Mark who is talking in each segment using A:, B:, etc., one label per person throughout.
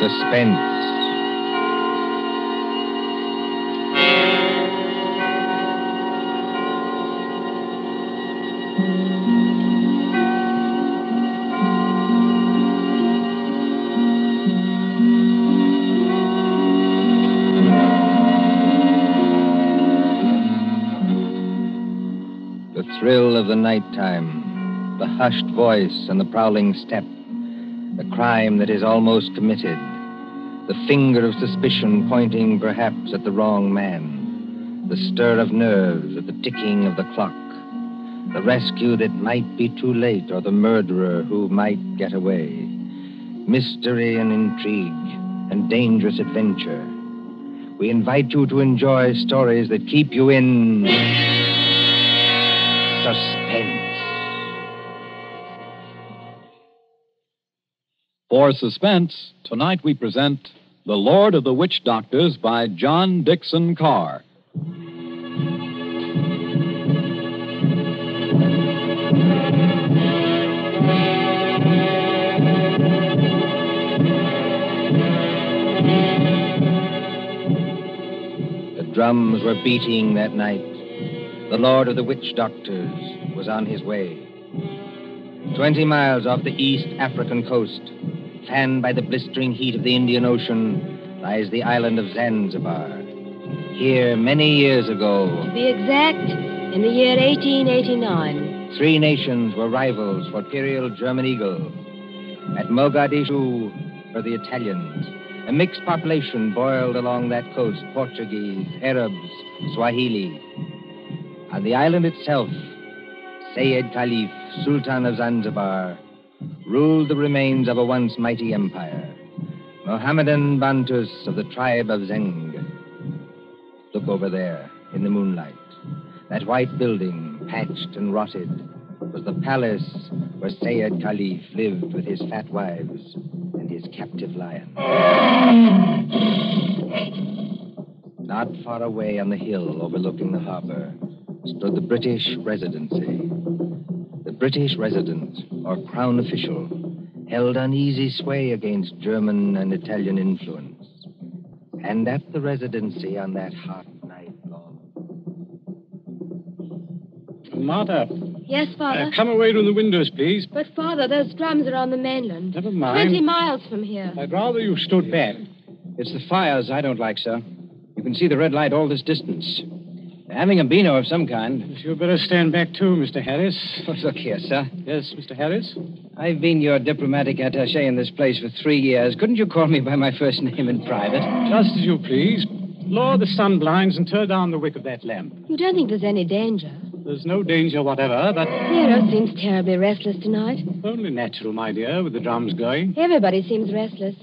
A: Suspense. The thrill of the nighttime, the hushed voice and the prowling step, the crime that is almost committed, the finger of suspicion pointing perhaps at the wrong man, the stir of nerves at the ticking of the clock, the rescue that might be too late or the murderer who might get away, mystery and intrigue and dangerous adventure. We invite you to enjoy stories that keep you in suspense.
B: For Suspense, tonight we present The Lord of the Witch Doctors by John Dixon Carr.
A: The drums were beating that night. The Lord of the Witch Doctors was on his way. 20 miles off the East African coast, fanned by the blistering heat of the Indian Ocean, lies the island of Zanzibar. Here, many years ago...
C: To be exact, in the year 1889.
A: 3 nations were rivals for imperial German eagle. At Mogadishu were the Italians. A mixed population boiled along that coast, Portuguese, Arabs, Swahili. On the island itself, Sayyid Khalif, Sultan of Zanzibar, ruled the remains of a once mighty empire. Mohammedan Bantus of the tribe of Zeng. Look over there, in the moonlight. That white building, patched and rotted, was the palace where Sayyid Khalif lived with his fat wives and his captive lion. Not far away on the hill overlooking the harbor stood the British Residency. The British resident, or crown official, held uneasy sway against German and Italian influence. And at the Residency on that hot night long...
D: Martha.
C: Yes, Father?
D: Come away from the windows, please.
C: But, Father, those drums are on the mainland.
D: Never mind.
C: 20 miles from here.
D: I'd rather you stood back.
E: It's the fires I don't like, sir. You can see the red light all this distance. They're having a beano of some kind.
D: You'd better stand back, too, Mr. Harris.
E: Look here, sir.
D: Yes, Mr. Harris?
E: I've been your diplomatic attaché in this place for 3 years. Couldn't you call me by my first name in private?
D: Just as you please. Lower the sun blinds and turn down the wick of that lamp.
C: You don't think there's any danger?
D: There's no danger whatever, but...
C: Nero seems terribly restless tonight.
D: Only natural, my dear, with the drums going.
C: Everybody seems restless.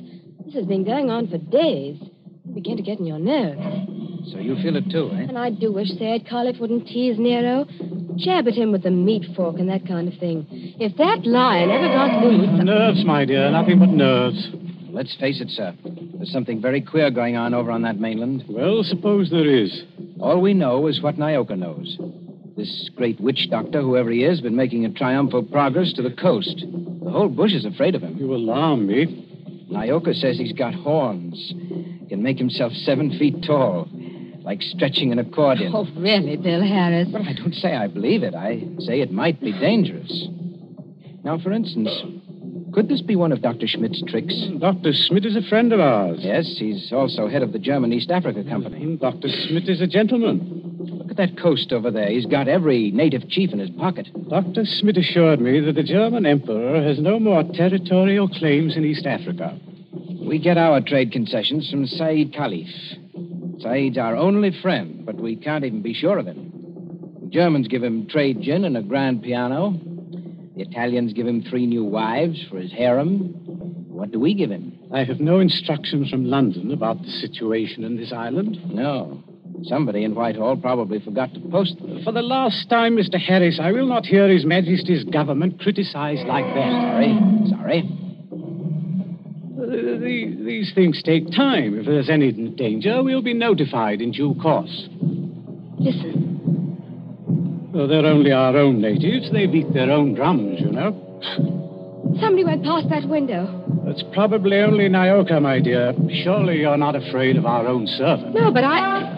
C: This has been going on for days. You begin to get on your nerves.
E: So you feel it too, eh?
C: And I do wish Sayyid Khalif wouldn't tease Nero. Jab at him with the meat fork and that kind of thing. If that lion ever got loose...
D: Nerves, my dear, nothing but nerves.
E: Let's face it, sir. There's something very queer going on over on that mainland.
D: Well, suppose there is.
E: All we know is what Nyoka knows. This great witch doctor, whoever he is, been making a triumphal progress to the coast. The whole bush is afraid of him.
D: You alarm me.
E: Nyoka says he's got horns. Can make himself 7 feet tall. Like stretching an accordion.
C: Oh, really, Bill Harris?
E: Well, I don't say I believe it. I say it might be dangerous. Now, for instance, could this be one of Dr. Schmidt's tricks?
D: Dr. Schmidt is a friend of ours.
E: Yes, he's also head of the German East Africa Company.
D: Dr. Schmidt is a gentleman.
E: Look at that coast over there. He's got every native chief in his pocket.
D: Dr. Schmidt assured me that the German emperor has no more territorial claims in East Africa.
E: We get our trade concessions from Sayyid Khalif. Said's our only friend, but we can't even be sure of him. The Germans give him trade gin and a grand piano. The Italians give him 3 new wives for his harem. What do we give him?
D: I have no instructions from London about the situation in this island.
E: No. Somebody in Whitehall probably forgot to post them.
D: For the last time, Mr. Harris, I will not hear His Majesty's government criticized like that.
E: Sorry.
D: These things take time. If there's any danger, we'll be notified in due course.
C: Listen.
D: Well, they're only our own natives. They beat their own drums, you know.
C: Somebody went past that window.
D: That's probably only Nyoka, my dear. Surely you're not afraid of our own servant.
C: No, but I...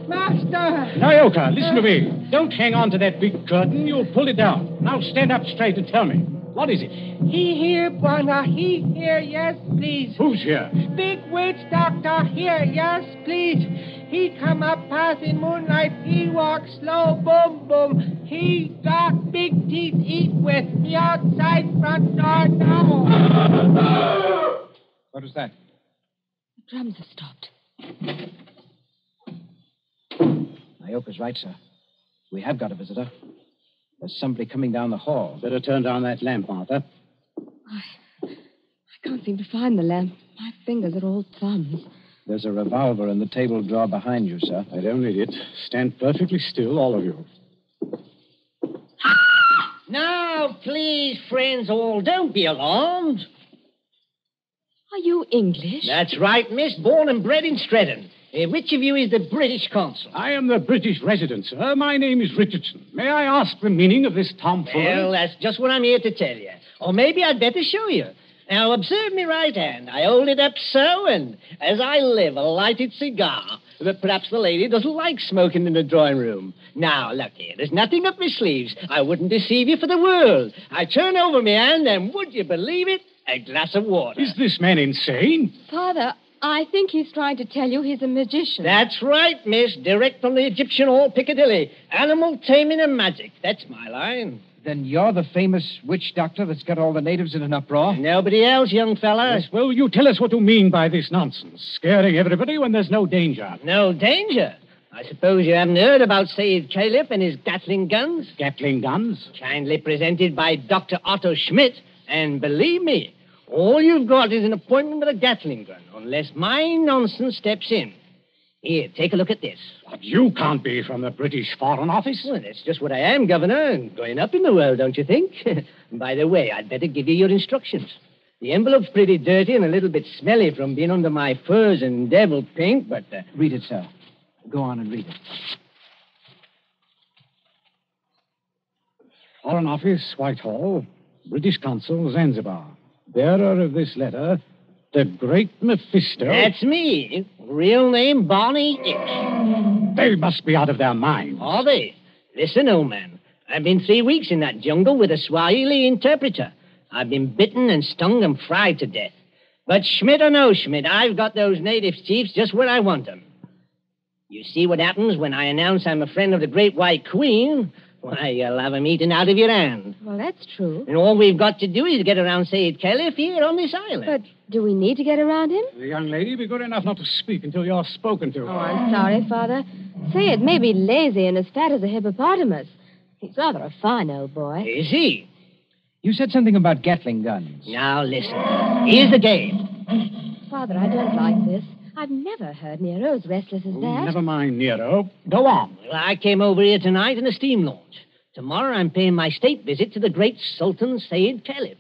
F: Master!
D: Nyoka, listen to me. Don't hang on to that big curtain. You'll pull it down. Now stand up straight and tell me. What is it?
F: He here, Bwana. He here, yes, please.
D: Who's here?
F: Big witch doctor here, yes, please. He come up past in moonlight. He walk slow, boom, boom. He got big teeth eat with. He outside front door now.
A: What was that?
C: The drums have stopped.
E: Nyoka's right, sir. We have got a visitor. There's somebody coming down the hall.
D: Better turn down that lamp, Martha.
C: I can't seem to find the lamp. My fingers are all thumbs.
E: There's a revolver in the table drawer behind you, sir.
D: I don't need it. Stand perfectly still, all of you.
G: Now, please, friends all, don't be alarmed.
C: Are you English?
G: That's right, miss. Born and bred in Stretton. Which of you is the British consul?
D: I am the British resident, sir. My name is Richardson. May I ask the meaning of this tomfoolery?
G: Well, that's just what I'm here to tell you. Or maybe I'd better show you. Now, observe me right hand. I hold it up so, and as I live, a lighted cigar. But perhaps the lady doesn't like smoking in the drawing room. Now, look here. There's nothing up my sleeves. I wouldn't deceive you for the world. I turn over my hand, and would you believe it? A glass of water.
D: Is this man insane?
C: Father, I think he's trying to tell you he's a magician.
G: That's right, miss. Direct from the Egyptian Hall, Piccadilly. Animal taming and magic. That's my line.
E: Then you're the famous witch doctor that's got all the natives in an uproar?
G: Nobody else, young fella.
D: Yes, well, you tell us what you mean by this nonsense. Scaring everybody when there's no danger.
G: No danger. I suppose you haven't heard about Sayyid Caliph and his Gatling guns?
D: Gatling guns?
G: Kindly presented by Dr. Otto Schmidt. And believe me, all you've got is an appointment with a Gatling gun, unless my nonsense steps in. Here, take a look at this.
D: But you can't be from the British Foreign Office.
G: Well, that's just what I am, Governor, and going up in the world, don't you think? By the way, I'd better give you your instructions. The envelope's pretty dirty and a little bit smelly from being under my furs and devil paint, but...
E: Read it, sir. Go on and read it.
D: Foreign Office, Whitehall, British Consul, Zanzibar. Bearer of this letter, the Great Mephisto.
G: That's me. Real name, Barney Hicks.
D: They must be out of their minds.
G: Are they? Listen, old man. I've been 3 weeks in that jungle with a Swahili interpreter. I've been bitten and stung and fried to death. But Schmidt or no Schmidt, I've got those native chiefs just where I want them. You see what happens when I announce I'm a friend of the Great White Queen? Why, you'll have 'em eaten out of your hand.
C: Well, that's true.
G: And all we've got to do is get around Sayyid Caliph here on this island.
C: But do we need to get around him?
D: The young lady, be good enough not to speak until you're spoken to.
C: Oh, I'm sorry, Father. Say it may be lazy and as fat as a hippopotamus. He's rather a fine old boy.
G: Is he?
E: You said something about Gatling guns.
G: Now, listen. Here's the game.
C: Father, I don't like this. I've never heard Nero as restless as that.
D: Never mind, Nero. Go on.
G: Well, I came over here tonight in a steam launch. Tomorrow I'm paying my state visit to the great Sultan Sayyid Caliph.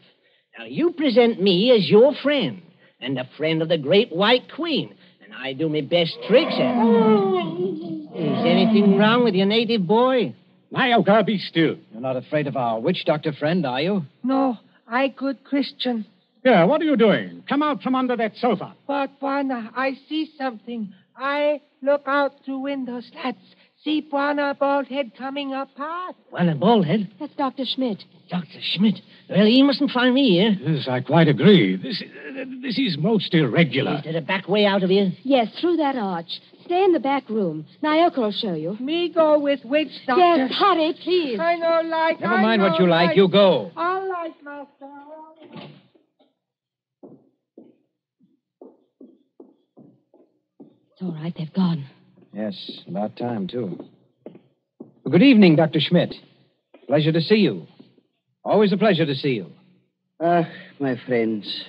G: Now, you present me as your friend and a friend of the Great White Queen, and I do my best tricks at it. Is anything wrong with your native boy?
D: Nyoka, be still.
E: You're not afraid of our witch doctor friend, are you?
F: No, I good Christian.
D: Here, what are you doing? Come out from under that sofa.
F: But, Bwana, I see something. I look out through window slats. See Bwana bald head coming up past.
G: Well, a bald head.
C: That's Dr. Schmidt.
G: Dr. Schmidt. Well, he mustn't find me here.
D: Yes, I quite agree. This is most irregular.
G: Is there a back way out of here?
C: Yes, through that arch. Stay in the back room. Nyoka will show you.
F: Me go with witch doctor.
C: Yes, hurry, please.
F: I know like.
E: Never
F: I
E: mind what
F: know
E: you like. You go.
F: All right, master. All right.
C: It's all right, they've gone.
E: Yes, about time, too. Well, good evening, Dr. Schmidt. Pleasure to see you. Always a pleasure to see you.
H: Ah, my friends,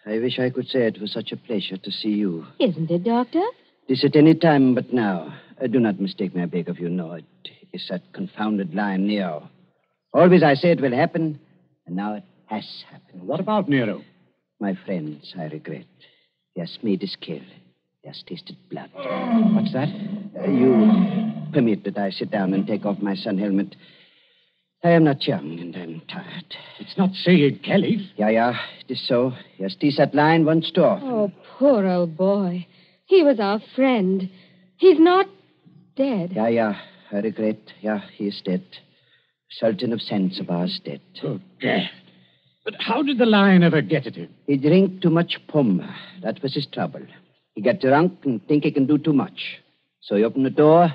H: I wish I could say it was such a pleasure to see you.
C: Isn't it, Doctor?
H: This at any time but now. Do not mistake me, I beg of you. No, it is that confounded lion, Neo. Always I say it will happen, and now it has happened.
D: What about Nero?
H: My friends, I regret. He has made his kill. He has tasted blood.
E: What's that?
H: You permit that I sit down and take off my sun helmet. I am not young, and I'm tired.
D: It's not Sayed Caliph.
H: Yeah, it is so. Yes, tea that line once too often.
C: Oh, poor old boy. He was our friend. He's not dead.
H: Yeah, I regret. Yeah, he is dead. Sultan of Zanzibar is dead.
D: Good God. But how did the lion ever get at him?
H: He drank too much pum. That was his trouble. He got drunk and think he can do too much. So he opened the door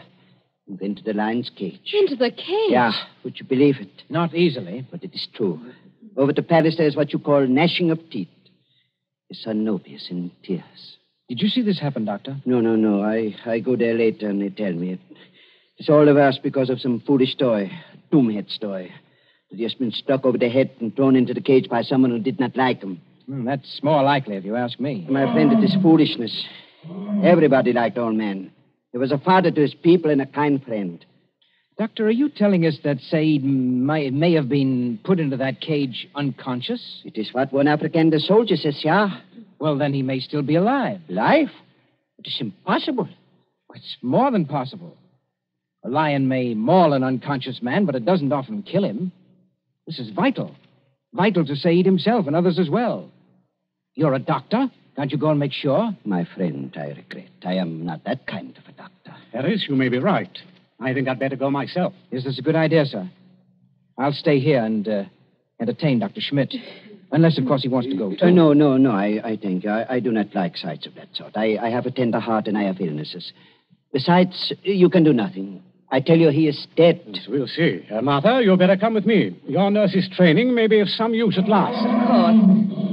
H: and went to the lion's cage.
C: Into the cage?
H: Yeah, would you believe it?
E: Not easily.
H: But it is true. Over to Paris, there's what you call gnashing of teeth. His son Nobius in tears.
E: Did you see this happen, Doctor?
H: No. I go there later and they tell me. It's all the worse because of some foolish toy, a doomhead toy. That just been stuck over the head and thrown into the cage by someone who did not like him.
E: That's more likely, if you ask me.
H: My friend, it is foolishness. Everybody liked old man. He was a father to his people and a kind friend.
E: Doctor, are you telling us that Said may have been put into that cage unconscious?
H: It is what one African soldier says, yeah.
E: Well, then he may still be alive.
H: Life? It is impossible.
E: It's more than possible. A lion may maul an unconscious man, but it doesn't often kill him. This is vital. Vital to Said himself and others as well. You're a doctor. Can't you go and make sure?
H: My friend, I regret. I am not that kind of a doctor.
D: Harris, you may be right. I think I'd better go myself.
E: Is this a good idea, sir? I'll stay here and entertain Dr. Schmidt. Unless, of course, he wants to go, too.
H: No. I think I do not like sights of that sort. I have a tender heart and I have illnesses. Besides, you can do nothing. I tell you, he is dead.
D: Yes, we'll see. Martha, you'd better come with me. Your nurse's training may be of some use at last.
C: Of course.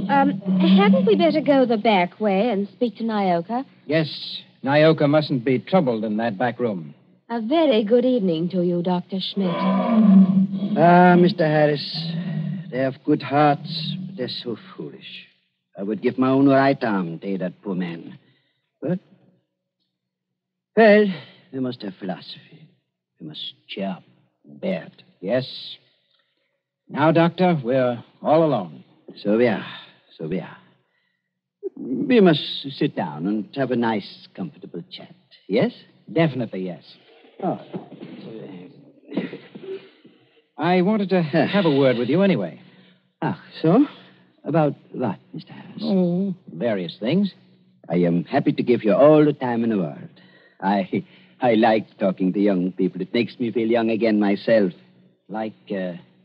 C: Hadn't we better go the back way and speak to Nyoka?
E: Yes, Nyoka mustn't be troubled in that back room.
C: A very good evening to you, Dr. Schmidt.
H: Mr. Harris, they have good hearts, but they're so foolish. I would give my own right arm to aid that poor man. But, well, we must have philosophy. We must cheer up and bear it.
E: Yes. Now, Doctor, we're all alone.
H: So we are. We must sit down and have a nice, comfortable chat. Yes?
E: Definitely, yes.
H: Oh.
E: I wanted to have a word with you anyway.
H: So? About what, Mr. Harris?
E: Oh, various things.
H: I am happy to give you all the time in the world. I like talking to young people. It makes me feel young again myself.
E: Like,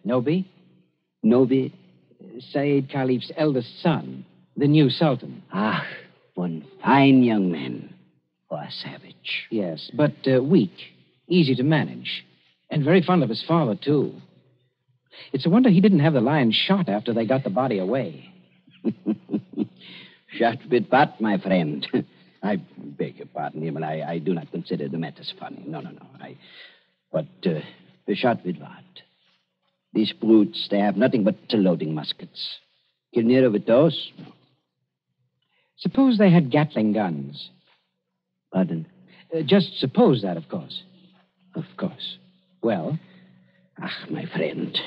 E: Nobi?
H: Nobi?
E: Said Caliph's eldest son, the new Sultan.
H: One fine young man. Or a savage.
E: Yes, but weak, easy to manage, and very fond of his father, too. It's a wonder he didn't have the lion shot after they got the body away.
H: Shot with what, my friend? I beg your pardon, Himmel. I do not consider the matters funny. No. But shot with what? These brutes, they have nothing but loading muskets. Kill Nero with those? No.
E: Suppose they had Gatling guns.
H: Pardon?
E: Just suppose that, of course.
H: Of course.
E: Well?
H: My friend.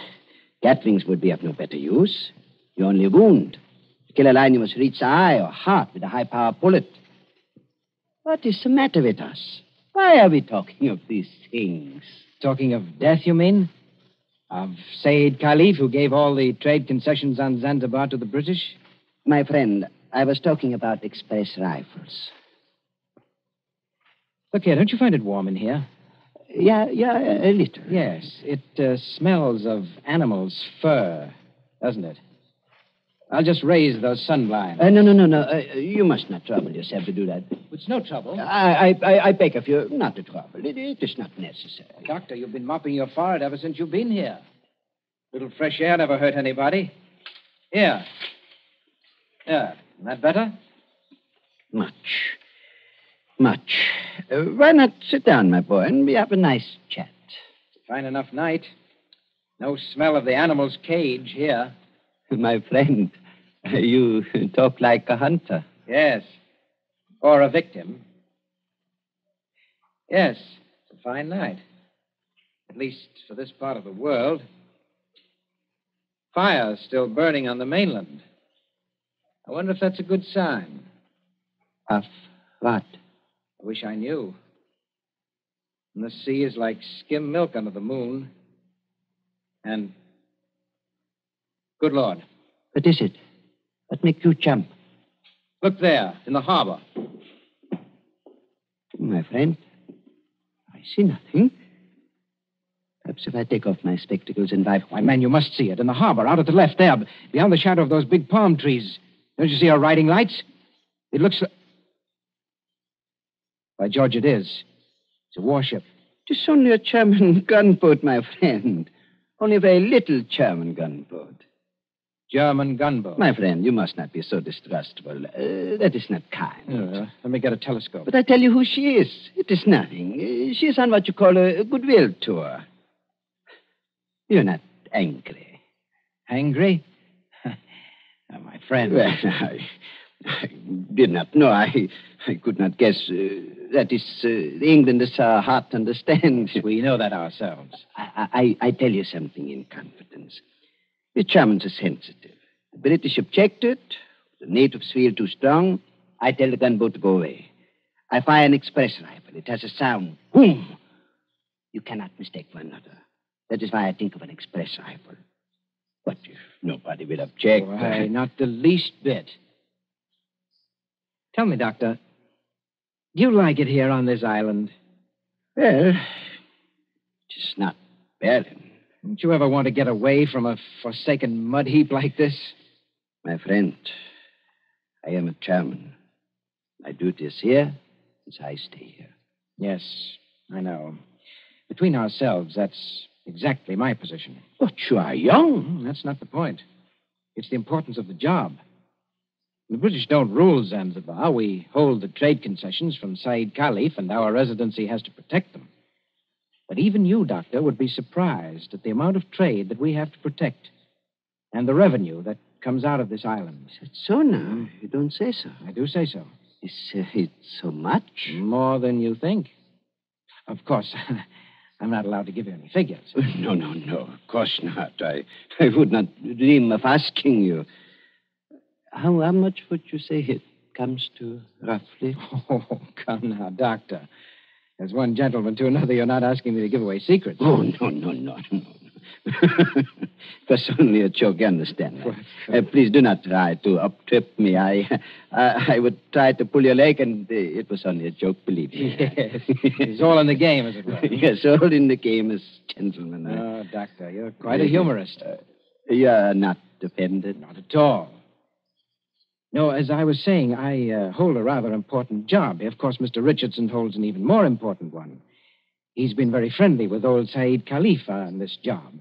H: Gatlings would be of no better use. You only wound. To kill a lion, you must reach the eye or heart with a high-power bullet. What is the matter with us? Why are we talking of these things?
E: Talking of death, you mean? Of Said Caliph, who gave all the trade concessions on Zanzibar to the British?
H: My friend, I was talking about express rifles.
E: Look here, don't you find it warm in here?
H: Yeah, a little.
E: Yes, it smells of animal's fur, doesn't it? I'll just raise those sun blinds.
H: No. You must not trouble yourself to do that.
E: It's no trouble.
H: I beg of you not to trouble. It is not necessary.
E: Doctor, you've been mopping your forehead ever since you've been here. Little fresh air never hurt anybody. Here. Isn't that better?
H: Much. Why not sit down, my boy, and we have a nice chat?
E: Fine enough night. No smell of the animal's cage here.
H: My friend, you talk like a hunter.
E: Yes. Or a victim. Yes, it's a fine night. At least for this part of the world. Fire's still burning on the mainland. I wonder if that's a good sign.
H: Of what?
E: I wish I knew. And the sea is like skim milk under the moon. And... Good Lord.
H: What is it? What makes you jump?
E: Look there, in the harbor.
H: My friend, I see nothing. Perhaps if I take off my spectacles and dive...
E: Why, man, you must see it. In the harbor, out at the left there, beyond the shadow of those big palm trees. Don't you see our riding lights? It looks like... By George, it is. It's a warship.
H: It is only a German gunboat, my friend. Only a very little German gunboat.
E: German gunboat.
H: My friend, you must not be so distrustful. That is not kind.
E: Let me get a telescope.
H: But I tell you who she is. It is nothing. She is on what you call a goodwill tour. You're not angry.
E: Angry? My friend.
H: Well, I did not know. I could not guess. That is, England is our heart understands.
E: We know that ourselves.
H: I tell you something in confidence. The Germans are sensitive. The British objected. The natives feel too strong. I tell the gunboat to go away. I fire an express rifle. It has a sound. Boom! You cannot mistake one another. That is why I think of an express rifle. But if nobody will object...
E: Why, not the least bit. Tell me, Doctor, do you like it here on this island?
H: Well, just not bad.
E: Don't you ever want to get away from a forsaken mud heap like this?
H: My friend, I am a German. My duty is here, as I stay here.
E: Yes, I know. Between ourselves, that's exactly my position.
H: But you are young.
E: That's not the point. It's the importance of the job. The British don't rule Zanzibar. We hold the trade concessions from Said Khalif, and our residency has to protect them. But even you, Doctor, would be surprised at the amount of trade that we have to protect and the revenue that comes out of this island.
H: Is it so now? You don't say so.
E: I do say so.
H: Is it so much?
E: More than you think. Of course, I'm not allowed to give you any figures.
H: No. Of course not. I would not dream of asking you. How much would you say it comes to, roughly?
E: Oh, come now, Doctor. As one gentleman to another, you're not asking me to give away secrets.
H: Oh, no. It was only a joke, you understand. Please do not try to up-trip me. I would try to pull your leg, and it was only a joke, believe me.
E: Yes. It's all in the game, as it were.
H: Yes, all in the game as gentlemen.
E: Oh, Doctor, you're quite a humorist.
H: You're not offended?
E: Not at all. No, as I was saying, I hold a rather important job. Of course, Mr. Richardson holds an even more important one. He's been very friendly with old Said Khalifa on this job.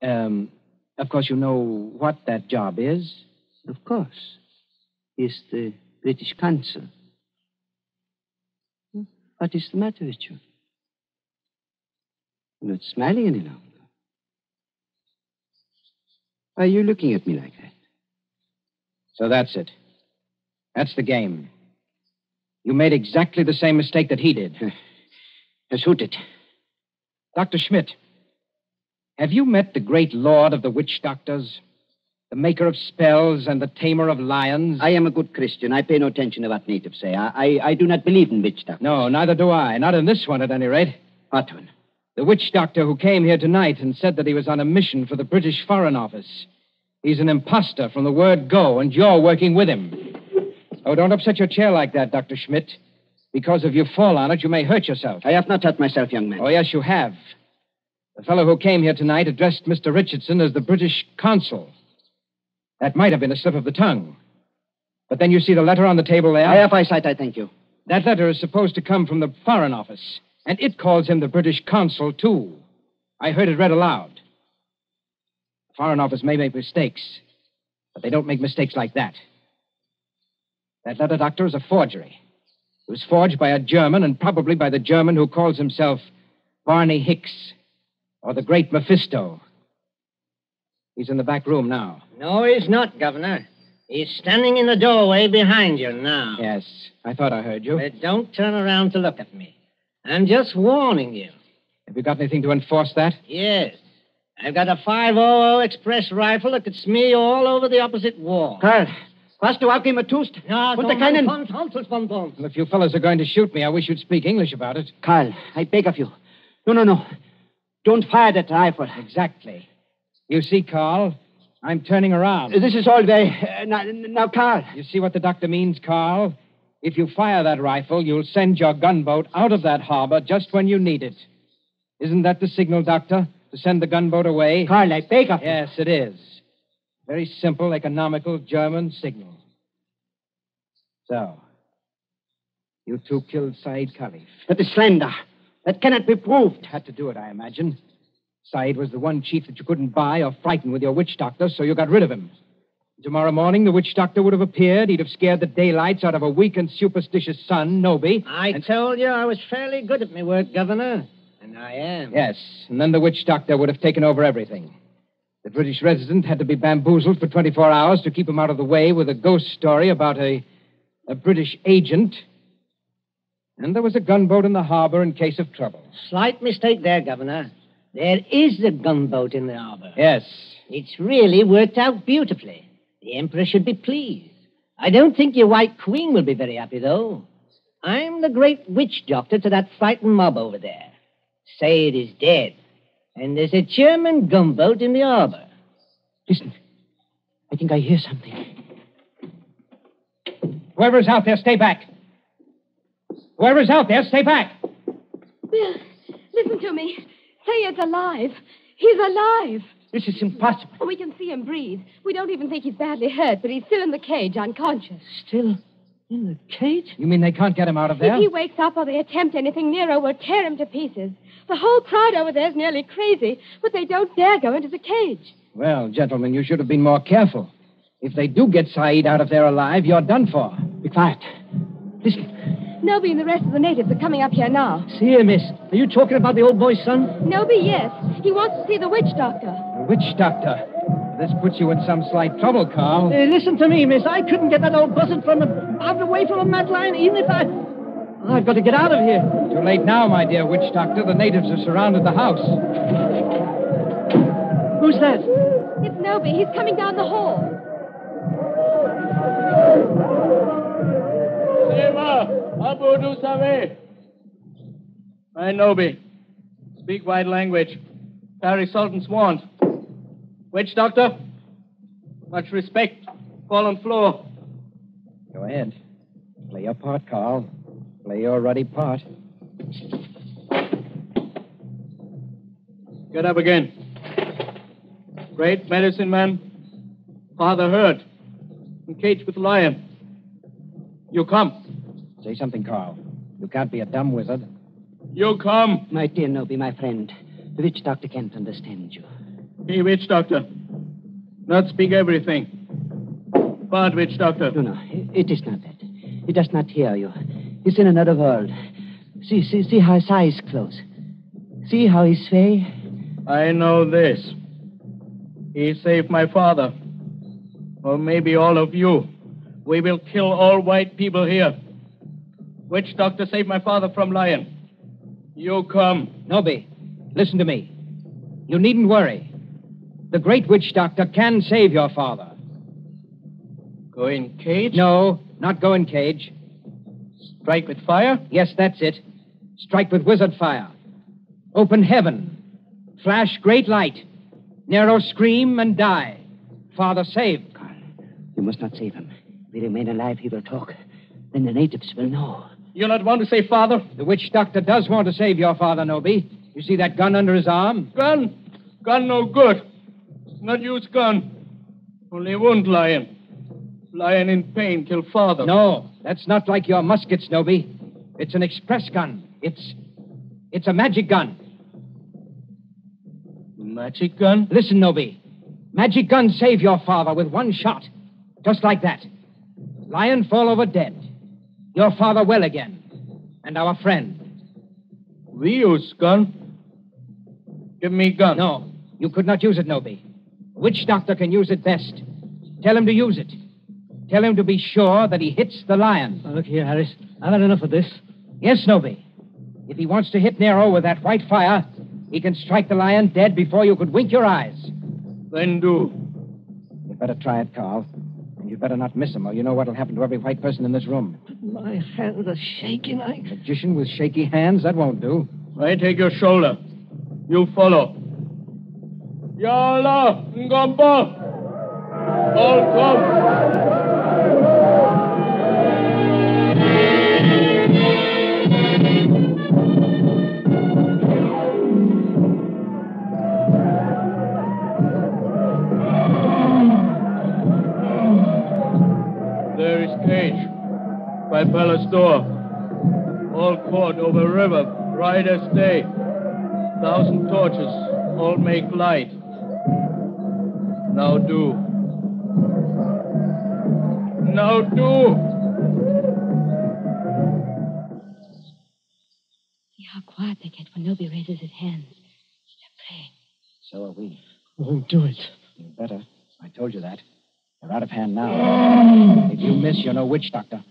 E: Of course, you know what that job is?
H: Of course. He's the British consul. What is the matter with you? You're not smiling any longer. Why are you looking at me like that?
E: So that's it. That's the game. You made exactly the same mistake that he did.
H: Shoot it.
E: Dr. Schmidt, have you met the great lord of the witch doctors? The maker of spells and the tamer of lions?
H: I am a good Christian. I pay no attention to what natives say. I do not believe in witch doctors.
E: No, neither do I. Not in this one, at any rate.
H: What one?
E: The witch doctor who came here tonight and said that he was on a mission for the British Foreign Office. He's an imposter from the word go, and you're working with him. Oh, don't upset your chair like that, Dr. Schmidt. Because if you fall on it, you may hurt yourself.
H: I have not hurt myself, young man.
E: Oh, yes, you have. The fellow who came here tonight addressed Mr. Richardson as the British consul. That might have been a slip of the tongue. But then you see the letter on the table there?
H: I have eyesight, I thank you.
E: That letter is supposed to come from the Foreign Office, and it calls him the British consul, too. I heard it read aloud. The Foreign Office may make mistakes, but they don't make mistakes like that. That letter, Doctor, is a forgery. It was forged by a German, and probably by the German who calls himself Barney Hicks, or the Great Mephisto. He's in the back room now.
G: No, he's not, Governor. He's standing in the doorway behind you now.
E: Yes, I thought I heard you.
G: But don't turn around to look at me. I'm just warning you.
E: Have you got anything to enforce that?
G: Yes. I've got a 500 express rifle that could smear you all over the opposite wall.
H: Karl, was du auch immer tust?
G: Ja,
H: Unter keinen...
E: Well, if you fellows are going to shoot me, I wish you'd speak English about it.
H: Karl, I beg of you. No. Don't fire that rifle.
E: Exactly. You see, Carl, I'm turning around.
H: This is all very... now, Carl.
E: You see what the doctor means, Carl? If you fire that rifle, you'll send your gunboat out of that harbor just when you need it. Isn't that the signal, Doctor? To send the gunboat away?
H: Carl, I beg of you.
E: Yes, it is. Very simple, economical German signal. So, you two killed Said Khalif.
H: That is slander. That cannot be proved.
E: Had to do it, I imagine. Said was the one chief that you couldn't buy or frighten with your witch doctor, so you got rid of him. Tomorrow morning, the witch doctor would have appeared. He'd have scared the daylights out of a weak and superstitious son, Noby.
G: I told you I was fairly good at my work, Governor. And I am.
E: Yes, and then the witch doctor would have taken over everything. The British resident had to be bamboozled for 24 hours to keep him out of the way with a ghost story about a British agent. And there was a gunboat in the harbor in case of trouble.
G: Slight mistake there, Governor. There is a gunboat in the harbor.
E: Yes.
G: It's really worked out beautifully. The Emperor should be pleased. I don't think your White Queen will be very happy, though. I'm the great witch doctor to that frightened mob over there. Said is dead. And there's a German gunboat in the harbor.
H: Listen. I think I hear something.
E: Whoever's out there, stay back. Whoever's out there, stay back.
C: Bill, listen to me. Sayed's alive. He's alive.
H: This is impossible.
C: We can see him breathe. We don't even think he's badly hurt, but he's still in the cage, unconscious.
G: Still in the cage?
E: You mean they can't get him out of there?
C: If he wakes up or they attempt anything, Nero will tear him to pieces. The whole crowd over there is nearly crazy, but they don't dare go into the cage.
E: Well, gentlemen, you should have been more careful. If they do get Said out of there alive, you're done for.
H: Be quiet. Listen.
C: Noby and the rest of the natives are coming up here now.
G: See here, miss. Are you talking about the old boy's son?
C: Noby, yes. He wants to see the witch doctor.
E: The witch doctor? This puts you in some slight trouble, Carl.
G: Listen to me, miss. I couldn't get that old buzzard out away from a mad lion, even if I've got to get out of here.
E: Too late now, my dear witch doctor. The natives have surrounded the house.
G: Who's that?
C: It's Noby. He's coming down the hall.
I: Abu du Save. I Noby. Speak white language. Carry Sultan's wand. Witch doctor? Much respect. Fall on floor.
E: Go ahead. Play your part, Carl. Play your ruddy part.
I: Get up again. Great medicine man. Father hurt. Encaged with lion. You come.
E: Say something, Carl. You can't be a dumb wizard.
I: You come.
H: My dear Noby, my friend, the witch doctor can't understand you.
I: Hey, witch doctor. Not speak everything. But, witch doctor.
H: No, it is not that. He does not hear you. He's in another world. See how his eyes close. See how he sway.
I: I know this. He saved my father. Or maybe all of you. We will kill all white people here. Witch doctor saved my father from lion. You come.
E: Noby, listen to me. You needn't worry. The great witch doctor can save your father.
I: Go in cage?
E: No, not go in cage.
I: Strike with fire?
E: Yes, that's it. Strike with wizard fire. Open heaven. Flash great light. Nero scream and die. Father saved.
H: Carl, you must not save him. If he remain alive, he will talk. Then the natives will know.
I: You not want to save father?
E: The witch doctor does want to save your father, Noby. You see that gun under his arm?
I: Gun? Gun no good. Not use gun. Only wound lion. Lion in pain kill father.
E: No, that's not like your muskets, Noby. It's an express gun. It's a magic gun.
I: Magic gun?
E: Listen, Noby. Magic guns save your father with one shot. Just like that. Lion fall over dead. Your father well again. And our friend.
I: We use gun. Give me gun.
E: No, you could not use it, Noby. Witch doctor can use it best. Tell him to use it. Tell him to be sure that he hits the lion.
G: Now, look here, Harris. I've had enough of this.
E: Yes, Noby. If he wants to hit Nero with that white fire, he can strike the lion dead before you could wink your eyes.
I: Then do.
E: You'd better try it, Carl. And you'd better not miss him, or you know what'll happen to every white person in this room.
G: My hands are shaking.
E: Magician with shaky hands? That won't do.
I: I take your shoulder. You follow. Yala, Ngamba. All come. There is cage by palace door. All court over river, bright as day. 1,000 torches, all make light. Now do. Now do.
C: See how quiet they get when Nobi raises his hands. They're praying.
E: So are we.
G: Won't do it.
E: You better. I told you that. They're out of hand now. If you miss, you're no witch doctor.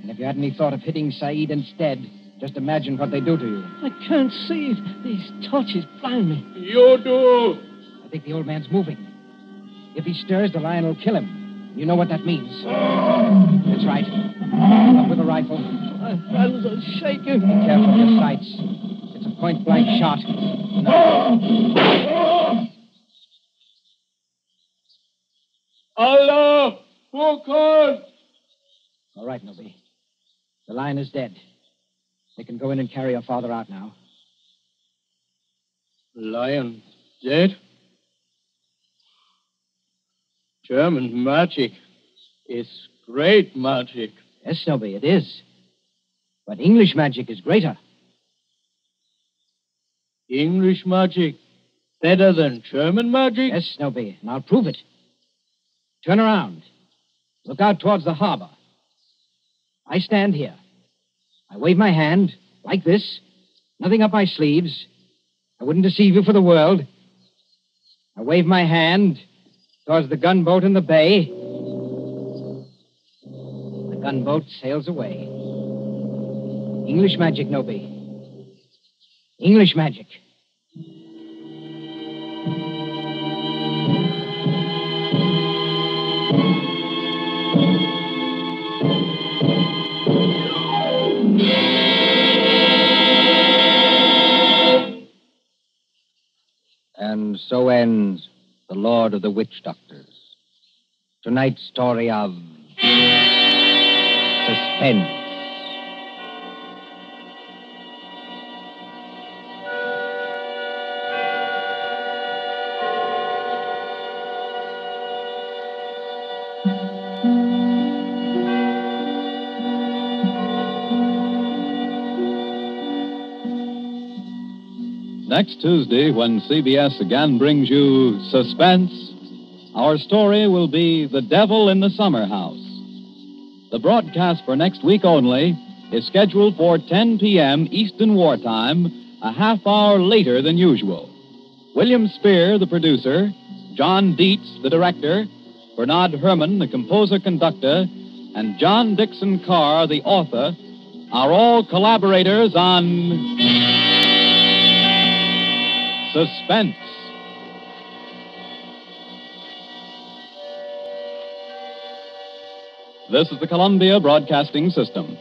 E: And if you had any thought of hitting Saeed instead, just imagine what they do to you.
G: I can't see. These torches blind me.
I: You do.
E: I think the old man's moving. If he stirs, the lion will kill him. You know what that means. That's right. Up with a rifle.
G: My hands are shaking.
E: Be careful of your sights. It's a point-blank shot. No.
I: Allah, Hukan.
E: All right, Nobi. The lion is dead. They can go in and carry your father out now.
I: Lion dead? German magic is great magic.
E: Yes, Nobi, it is. But English magic is greater.
I: English magic better than German magic?
E: Yes, Nobi, and I'll prove it. Turn around. Look out towards the harbor. I stand here. I wave my hand, like this. Nothing up my sleeves. I wouldn't deceive you for the world. I wave my hand towards the gunboat in the bay. The gunboat sails away. English magic, Nobi. English magic.
A: And so ends The Lord of the Witch Doctors. Tonight's story of Suspense.
B: Next Tuesday, when CBS again brings you Suspense, our story will be The Devil in the Summer House. The broadcast for next week only is scheduled for 10 p.m. Eastern Wartime, a half hour later than usual. William Spear, the producer, John Dietz, the director, Bernard Herrmann, the composer-conductor, and John Dixon Carr, the author, are all collaborators on Suspense. This is the Columbia Broadcasting System.